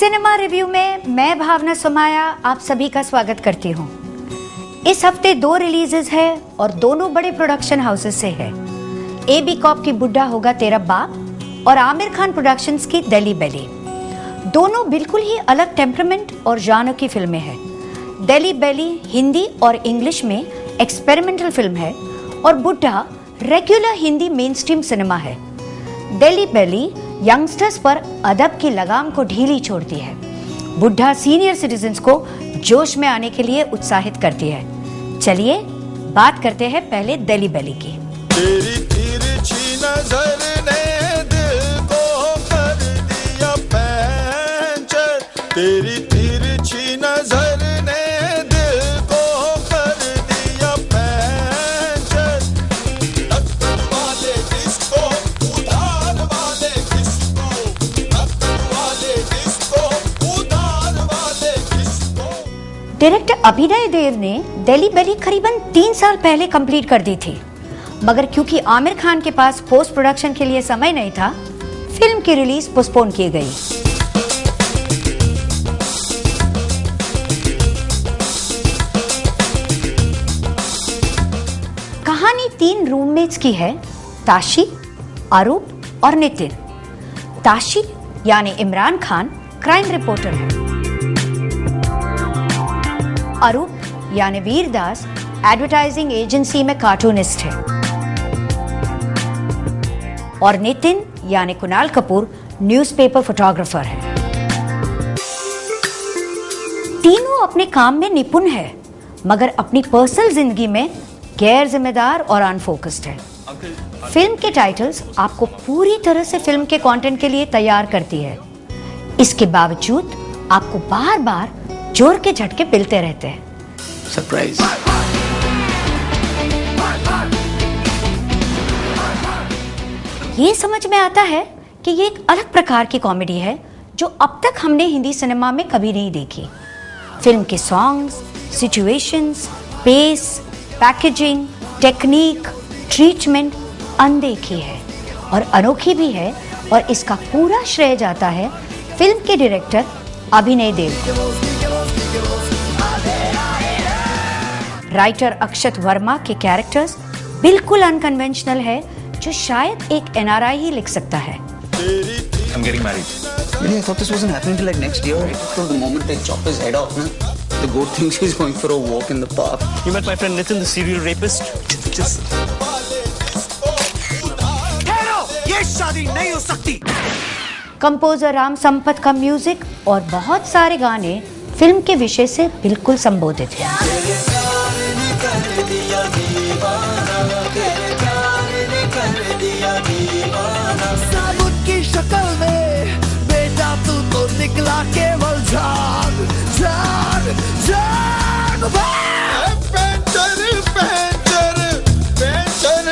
Cinema review में मैं भावना सुमाया आप सभी का स्वागत करती हूँ। इस हफ्ते 2 रिलीजेस है और दोनों बड़े प्रोडक्शन हाउसेस से है। AB कॉप की बुड्ढा होगा तेरा बाप और आमिर खान प्रोडक्शंस की दिल्ली बेली। दोनों बिल्कुल ही अलग टेम्परामेंट और जॉनर की फिल्में हैं। दिल्ली बेली हिंदी और इंग्लिश में एक्सपेरिमेंटल फिल्म है और बुड्ढा regular Hindi main stream cinema है। दिल्ली बेली यंगस्टर्स पर अदब की लगाम को ढीली छोड़ती है। बुड्ढा सीनियर सिटीजन्स को जोश में आने के लिए उत्साहित करती है। चलिए बात करते हैं पहले दिल्ली बेली की। तेरी तिरछी नजर ने दिल को कर दिया पैंचर। तेरी तिरछी नजर ने दिल को कर दिया पैंचर। टक्कर वाले डिस्को उधार वाले डिस्को, टक्कर वाले डिस्को उधार वाले डिस्को। डायरेक्टर अभिनय देव ने दिल्ली बेली करीबन 3 साल पहले कंप्लीट कर दी थी, मगर क्योंकि आमिर खान के पास पोस्ट प्रोडक्शन के लिए समय नहीं था, फिल्म की रिलीज पोस्टपोन की गई। कहानी 3 रूममेट्स की है, ताशी, अरूप और नितिन। ताशी यानी इमरान खान क्राइम रिपोर्टर है। अरूप यानी वीरदास एडवर्टाइजिंग एजेंसी में कार्टूनिस्ट है और नितिन यानी कुणाल कपूर न्यूज़पेपर फोटोग्राफर है। तीनों अपने काम में निपुण है, मगर अपनी पर्सनल जिंदगी में गैर जिम्मेदार और अनफोकस्ड है। फिल्म के टाइटल्स आपको पूरी तरह से फिल्म के कंटेंट के लिए तैयार करती है। इसके बावजूद आपको बार बार जोर के झटके मिलते रहते हैं। सरप्राइज। ये समझ में आता है कि ये एक अलग प्रकार की कॉमेडी है जो अब तक हमने हिंदी सिनेमा में कभी नहीं देखी। फिल्म के songs, situations, pace, packaging, technique, treatment अनदेखी है और अनोखी भी है और इसका पूरा श्रेय जाता है फिल्म के डायरेक्टर अभिनय देव को। राइटर अक्षत वर्मा के कैरेक्टर्स बिल्कुल अनकन्वेंशनल है, जो शायद एक NRI ही लिख सकता है। I'm getting married. Really, I thought this wasn't happening till like next year. So the moment they chop his head off, the goat thinks he's going for a walk in the park. You met my friend Nitin, the serial rapist? Just... ये शादी नहीं हो सकती। Composer Ram Sampat का music और बहुत सारे गाने फिल्म के विषय से बिल्कुल संबोधित हैं। साबुन की शक्ल में बेटा तू तो निकला केवल जान जान जान। Puncture puncture puncture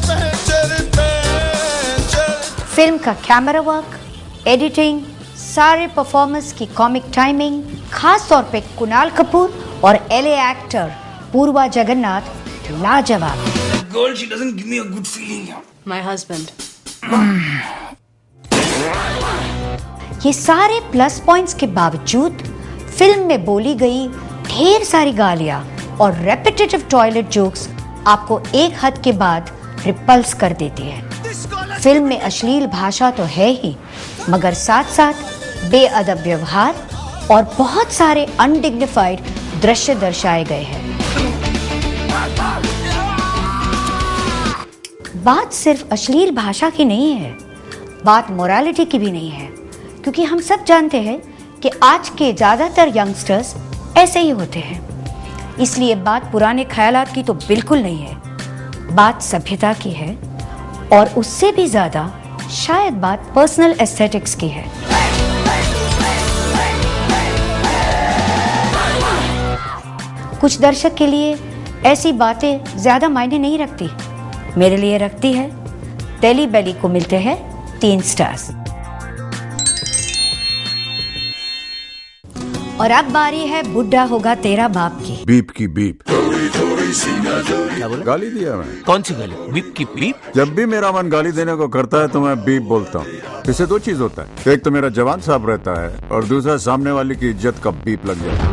puncture puncture. Film का कैमरा वर्क, एडिटिंग, सारे परफॉर्मेंस की कॉमिक टाइमिंग, खास तौर पे कुणाल कपूर और LA एक्टर पूर्वा जगन्नाथ लाजवाब। Girl, she doesn't give me a good feeling. My husband. ये सारे प्लस पॉइंट्स के बावजूद फिल्म में बोली गई ढेर सारी गालियां और रेपिटेटिव टॉयलेट जोक्स आपको एक हद के बाद रिपल्स कर देती है। फिल्म में अश्लील भाषा तो है ही, मगर साथ साथ बेअदब व्यवहार और बहुत सारे अनडिग्निफाइड दृश्य दर्शाए गए हैं। बात सिर्फ अश्लील भाषा की नहीं है, बात मोरालिटी की भी नहीं है, क्योंकि हम सब जानते हैं कि आज के ज़्यादातर यंगस्टर्स ऐसे ही होते हैं। इसलिए बात पुराने ख्यालात की तो बिल्कुल नहीं है, बात सभ्यता की है और उससे भी ज़्यादा शायद बात पर्सनल एस्थेटिक्स की है। कुछ दर्शक के लिए ऐसी बातें ज़्यादा मायने नहीं रखती, मेरे लिए रखती है। दिल्ली बेली को मिलते हैं 3 स्टार्स। और अब बारी है बुढ़ा होगा तेरा बाप की। बीप की बीप। क्या बोला? गाली दिया मैं। कौन सी गाली? बीप की बीप? जब भी मेरा मन गाली देने को करता है तो मैं बीप बोलता हूँ। इससे दो चीज होता है, एक तो मेरा जवान साफ रहता है और दूसरा सामने वाले की इज्जत का बीप लग जाता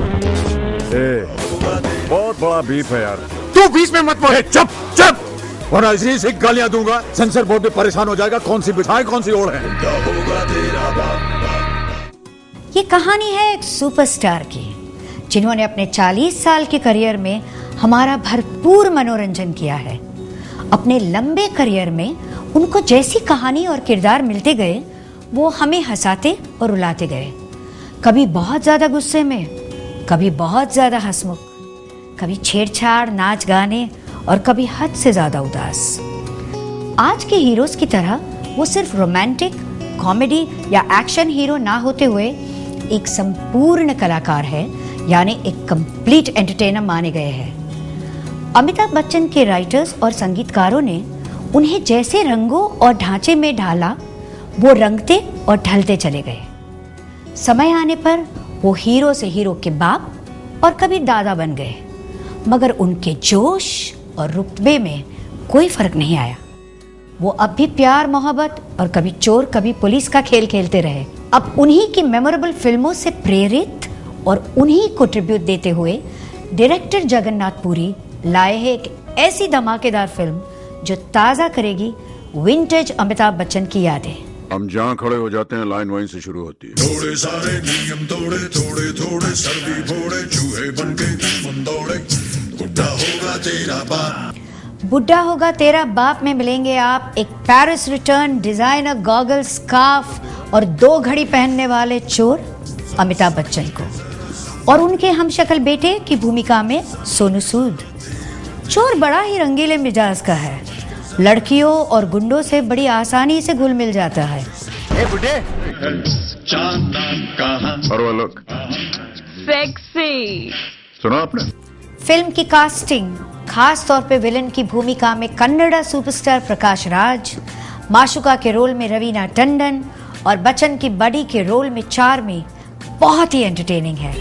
है। बहुत बड़ा बीप है यार। तू बीच में मत बोल। चुप चुप, वरना इसी से गालियां दूंगा। सेंसर बोर्ड भी परेशान हो जाएगा, कौन सी बिठाए कौन सी ओढ़ है। ये कहानी है एक सुपरस्टार की, जिन्होंने अपने 40 साल के करियर में हमारा भरपूर मनोरंजन किया है। अपने लंबे करियर में उनको जैसी कहानी और किरदार मिलते गए, वो हमें हंसाते और रुलाते गए। कभी बहुत ज्यादा गुस्से में, कभी बहुत ज्यादा हंसमुख, कभी छेड़छाड़, नाच गाने और कभी हद से ज्यादा उदास। आज के हीरोज की तरह वो सिर्फ रोमांटिक, कॉमेडी या एक्शन हीरो ना होते हुए एक संपूर्ण कलाकार है, यानी एक कंप्लीट एंटरटेनर माने गए हैं। अमिताभ बच्चन के राइटर्स और संगीतकारों ने उन्हें जैसे रंगों और ढांचे में ढाला, वो रंगते और ढलते चले गए। समय आने पर वो हीरो से हीरो के बाप और कभी दादा बन गए, मगर उनके जोश और रुतबे में कोई फर्क नहीं आया। वो अब भी प्यार मोहब्बत और कभी चोर कभी पुलिस का खेल खेलते रहे। अब उन्हीं की मेमोरेबल फिल्मों से प्रेरित और उन्हीं को ट्रिब्यूट देते हुए डायरेक्टर जगन्नाथ पुरी लाए हैं एक ऐसी धमाकेदार फिल्म जो ताज़ा करेगी विंटेज अमिताभ बच्चन की यादें। हम जहाँ खड़े हो जाते हैं लाइन वहीं से शुरू होती है। थोड़े सारे नियम तोड़े, थोड़े थोड़े सर्दी फोड़े, चूहे बनके दुश्मन दौड़े, बुढ़ा होगा तेरा बाप। बुढ़ा होगा तेरा बाप में मिलेंगे आप एक Paris return designer goggle, scarf और 2 घड़ी पहनने वाले चोर अमिताभ बच्चन को, और उनके हमशक्ल बेटे की भूमिका में सोनू सूद। चोर बड़ा ही रंगीले मिजाज का है, लड़कियों और गुंडों से बड़ी आसानी से घुल मिल जाता है। और वो लोग सेक्सी। सुना आपने? फिल्म की कास्टिंग खास तौर पे विलन की भूमिका में कन्नड़ा सुपरस्टार प्रकाश राज, माशुका के रोल में रवीना टंडन और बच्चन की बडी के रोल में चार्मी बहुत ही एंटरटेनिंग है।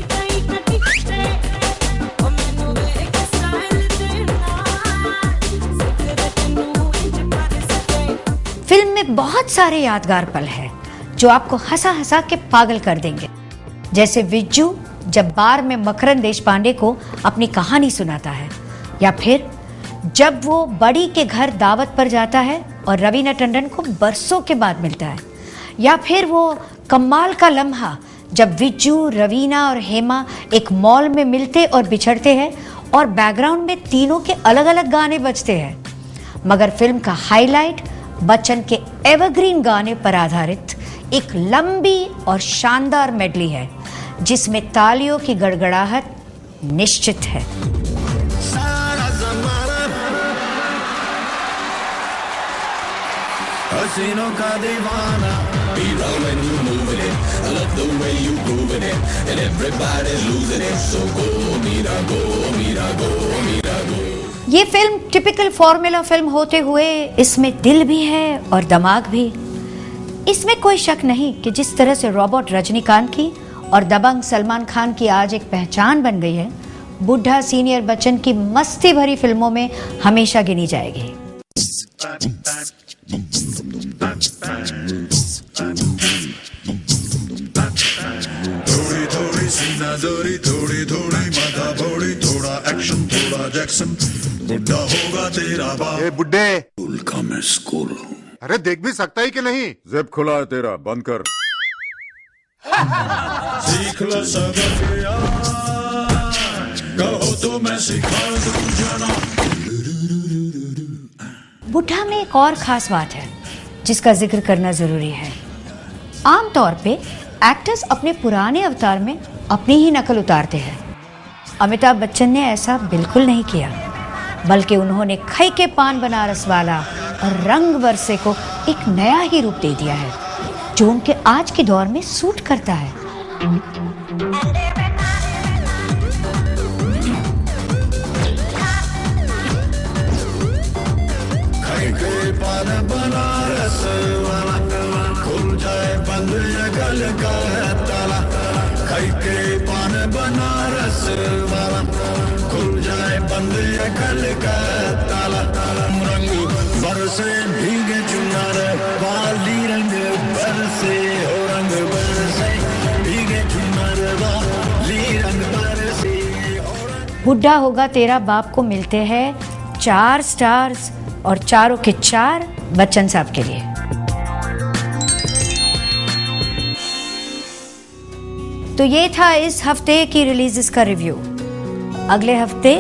फिल्म में बहुत सारे यादगार पल हैं जो आपको हंसा हंसा के पागल कर देंगे, जैसे विज्जू जब बार में मकरंद देशपांडे को अपनी कहानी सुनाता है, या फिर जब वो बड़ी के घर दावत पर जाता है और रवीना टंडन को बरसों के बाद मिलता है, या फिर वो कमाल का लम्हा जब विज्जू, रवीना और हेमा एक मॉल में मिलते और बिछड़ते हैं और बैकग्राउंड में तीनों के अलग अलग गाने बजते हैं। मगर फिल्म का हाईलाइट बच्चन के एवरग्रीन गाने पर आधारित एक लंबी और शानदार मेडली है, जिसमें तालियों की गड़गड़ाहट निश्चित है। हसीनों का दीवाना, be wrong when you moving it, I love the way you grooving it, and everybody's losing it, so go mira go mira go mira go। ये फिल्म टिपिकल फॉर्मूला फिल्म होते हुए इसमें दिल भी है और दिमाग भी। इसमें कोई शक नहीं कि जिस तरह से रोबोट रजनीकांत की और दबंग सलमान खान की आज एक पहचान बन गई है, बुढ़ा सीनियर बच्चन की मस्ती भरी फिल्मों में हमेशा गिनी जाएगी। थोड़ी थोड़ी सीना जोरी, थोड़ी थोड़ी माथा फोड़ी, थोड़ा एक्शन थोड़ा जैक्सन, बुढ़ा होगा तेरा बाप। ए बुड्ढे, स्कूल का मैं स्कूल हूँ। अरे देख भी सकता है कि नहीं? जिप खुला है तेरा, बंद कर। सीख लो सबक यार, कहो तो मैं सिखा दूं जाना। बुढ़ा में एक और खास बात है जिसका जिक्र करना जरूरी है। आमतौर पे एक्टर्स अपने पुराने अवतार में अपनी ही नकल उतारते हैं। अमिताभ बच्चन ने ऐसा बिल्कुल नहीं किया, बल्कि उन्होंने खई के पान बनारस वाला और रंग बरसे को एक नया ही रूप दे दिया है, जो उनके आज के दौर में सूट करता है। खई के पान बनारस वाला, खुल जाए बंद ये गल का ताला, खई के पान कलकत्ता रंग बरसे भीगे चुनार वाली रंग बरसे हो रंग बरसे भीगे चुनार वाली रंग बरसे। बुढ़ा होगा तेरा बाप को मिलते हैं 4 स्टार्स और चारों के 4 बच्चन साहब के लिए। तो ये था इस हफ्ते की रिलीजेस का रिव्यू। अगले हफ्ते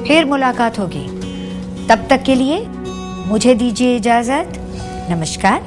फिर मुलाकात होगी। तब तक के लिए मुझे दीजिए इजाजत। नमस्कार।